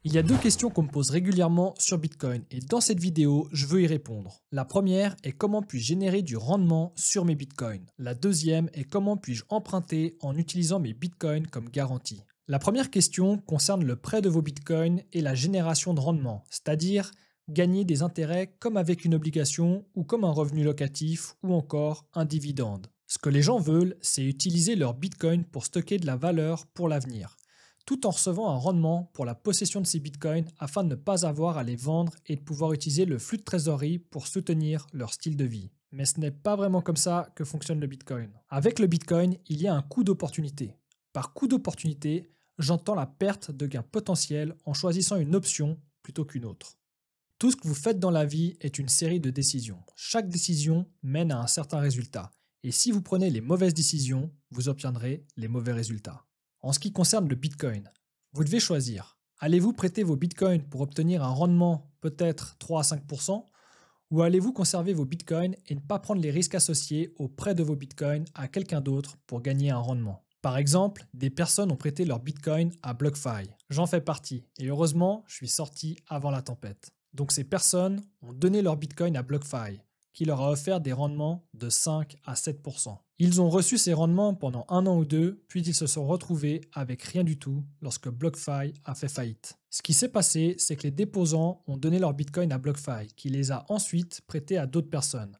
Il y a deux questions qu'on me pose régulièrement sur Bitcoin et dans cette vidéo, je veux y répondre. La première est comment puis-je générer du rendement sur mes Bitcoins. La deuxième est comment puis-je emprunter en utilisant mes Bitcoins comme garantie. La première question concerne le prêt de vos Bitcoins et la génération de rendement, c'est-à-dire gagner des intérêts comme avec une obligation ou comme un revenu locatif ou encore un dividende. Ce que les gens veulent, c'est utiliser leurs Bitcoins pour stocker de la valeur pour l'avenir, tout en recevant un rendement pour la possession de ces bitcoins afin de ne pas avoir à les vendre et de pouvoir utiliser le flux de trésorerie pour soutenir leur style de vie. Mais ce n'est pas vraiment comme ça que fonctionne le bitcoin. Avec le bitcoin, il y a un coût d'opportunité. Par coût d'opportunité, j'entends la perte de gains potentiels en choisissant une option plutôt qu'une autre. Tout ce que vous faites dans la vie est une série de décisions. Chaque décision mène à un certain résultat. Et si vous prenez les mauvaises décisions, vous obtiendrez les mauvais résultats. En ce qui concerne le Bitcoin, vous devez choisir. Allez-vous prêter vos Bitcoins pour obtenir un rendement peut-être 3 à 5% ou allez-vous conserver vos Bitcoins et ne pas prendre les risques associés au prêt de vos Bitcoins à quelqu'un d'autre pour gagner un rendement? Par exemple, des personnes ont prêté leurs Bitcoins à BlockFi. J'en fais partie et heureusement, je suis sorti avant la tempête. Donc ces personnes ont donné leurs Bitcoins à BlockFi, qui leur a offert des rendements de 5 à 7%. Ils ont reçu ces rendements pendant un an ou deux, puis ils se sont retrouvés avec rien du tout lorsque BlockFi a fait faillite. Ce qui s'est passé, c'est que les déposants ont donné leurs bitcoins à BlockFi, qui les a ensuite prêtés à d'autres personnes.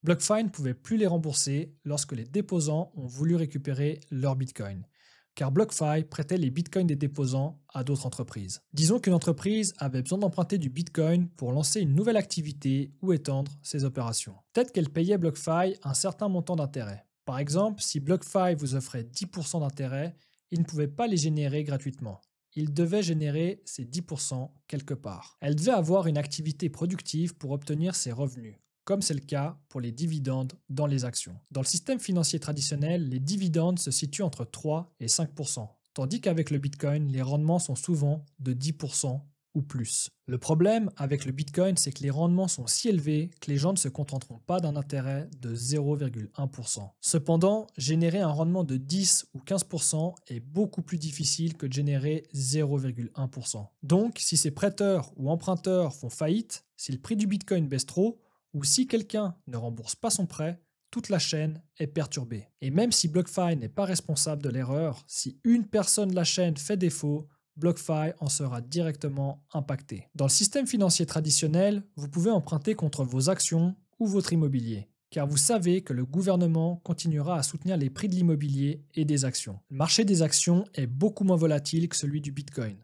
BlockFi ne pouvait plus les rembourser lorsque les déposants ont voulu récupérer leurs bitcoins, car BlockFi prêtait les bitcoins des déposants à d'autres entreprises. Disons qu'une entreprise avait besoin d'emprunter du bitcoin pour lancer une nouvelle activité ou étendre ses opérations. Peut-être qu'elle payait BlockFi un certain montant d'intérêt. Par exemple, si BlockFi vous offrait 10% d'intérêt, il ne pouvait pas les générer gratuitement. Il devait générer ces 10% quelque part. Elle devait avoir une activité productive pour obtenir ses revenus, comme c'est le cas pour les dividendes dans les actions. Dans le système financier traditionnel, les dividendes se situent entre 3 et 5%, tandis qu'avec le Bitcoin, les rendements sont souvent de 10% ou plus. Le problème avec le Bitcoin, c'est que les rendements sont si élevés que les gens ne se contenteront pas d'un intérêt de 0,1%. Cependant, générer un rendement de 10 ou 15% est beaucoup plus difficile que de générer 0,1%. Donc, si ces prêteurs ou emprunteurs font faillite, si le prix du Bitcoin baisse trop, ou si quelqu'un ne rembourse pas son prêt, toute la chaîne est perturbée. Et même si BlockFi n'est pas responsable de l'erreur, si une personne de la chaîne fait défaut, BlockFi en sera directement impacté. Dans le système financier traditionnel, vous pouvez emprunter contre vos actions ou votre immobilier, car vous savez que le gouvernement continuera à soutenir les prix de l'immobilier et des actions. Le marché des actions est beaucoup moins volatile que celui du Bitcoin.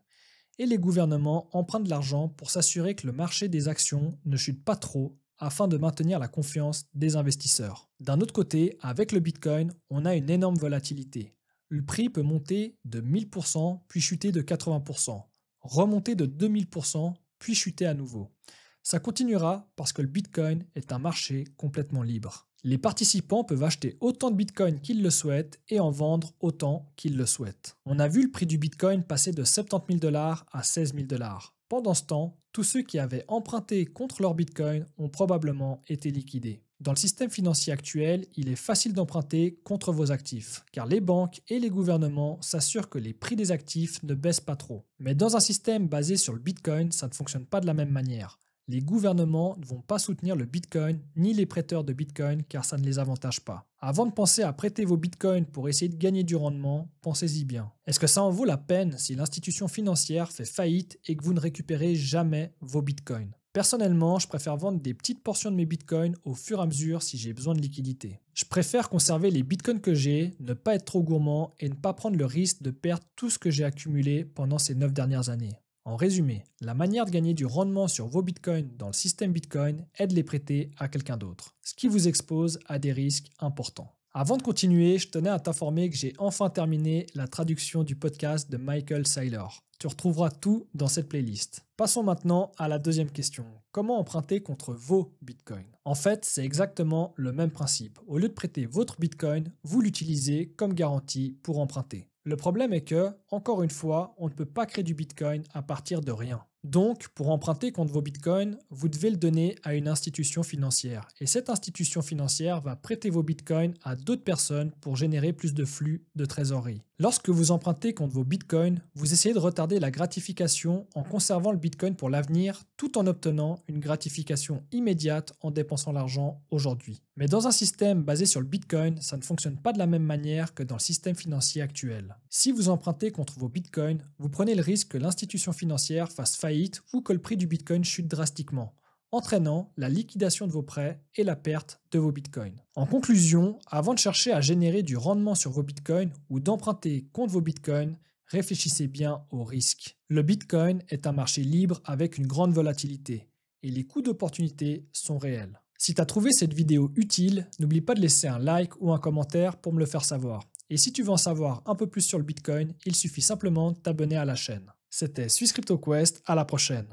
Et les gouvernements empruntent de l'argent pour s'assurer que le marché des actions ne chute pas trop afin de maintenir la confiance des investisseurs. D'un autre côté, avec le Bitcoin, on a une énorme volatilité. Le prix peut monter de 1000%, puis chuter de 80%, remonter de 2000%, puis chuter à nouveau. Ça continuera parce que le Bitcoin est un marché complètement libre. Les participants peuvent acheter autant de Bitcoin qu'ils le souhaitent et en vendre autant qu'ils le souhaitent. On a vu le prix du Bitcoin passer de 70 000 $ à 16 000 $. Pendant ce temps, tous ceux qui avaient emprunté contre leur Bitcoin ont probablement été liquidés. Dans le système financier actuel, il est facile d'emprunter contre vos actifs, car les banques et les gouvernements s'assurent que les prix des actifs ne baissent pas trop. Mais dans un système basé sur le Bitcoin, ça ne fonctionne pas de la même manière. Les gouvernements ne vont pas soutenir le Bitcoin ni les prêteurs de Bitcoin car ça ne les avantage pas. Avant de penser à prêter vos Bitcoins pour essayer de gagner du rendement, pensez-y bien. Est-ce que ça en vaut la peine si l'institution financière fait faillite et que vous ne récupérez jamais vos Bitcoins? Personnellement, je préfère vendre des petites portions de mes Bitcoins au fur et à mesure si j'ai besoin de liquidité. Je préfère conserver les Bitcoins que j'ai, ne pas être trop gourmand et ne pas prendre le risque de perdre tout ce que j'ai accumulé pendant ces 9 dernières années. En résumé, la manière de gagner du rendement sur vos bitcoins dans le système Bitcoin est de les prêter à quelqu'un d'autre, ce qui vous expose à des risques importants. Avant de continuer, je tenais à t'informer que j'ai enfin terminé la traduction du podcast de Michael Saylor. Tu retrouveras tout dans cette playlist. Passons maintenant à la deuxième question. Comment emprunter contre vos bitcoins? En fait, c'est exactement le même principe. Au lieu de prêter votre bitcoin, vous l'utilisez comme garantie pour emprunter. Le problème est que, encore une fois, on ne peut pas créer du bitcoin à partir de rien. Donc, pour emprunter contre vos bitcoins, vous devez le donner à une institution financière. Et cette institution financière va prêter vos bitcoins à d'autres personnes pour générer plus de flux de trésorerie. Lorsque vous empruntez contre vos bitcoins, vous essayez de retarder la gratification en conservant le bitcoin pour l'avenir tout en obtenant une gratification immédiate en dépensant l'argent aujourd'hui. Mais dans un système basé sur le bitcoin, ça ne fonctionne pas de la même manière que dans le système financier actuel. Si vous empruntez contre vos bitcoins, vous prenez le risque que l'institution financière fasse faillite ou que le prix du bitcoin chute drastiquement, entraînant la liquidation de vos prêts et la perte de vos bitcoins. En conclusion, avant de chercher à générer du rendement sur vos bitcoins ou d'emprunter contre vos bitcoins, réfléchissez bien aux risques. Le bitcoin est un marché libre avec une grande volatilité et les coûts d'opportunité sont réels. Si tu as trouvé cette vidéo utile, n'oublie pas de laisser un like ou un commentaire pour me le faire savoir. Et si tu veux en savoir un peu plus sur le bitcoin, il suffit simplement de t'abonner à la chaîne. C'était Swiss Crypto Quest, à la prochaine.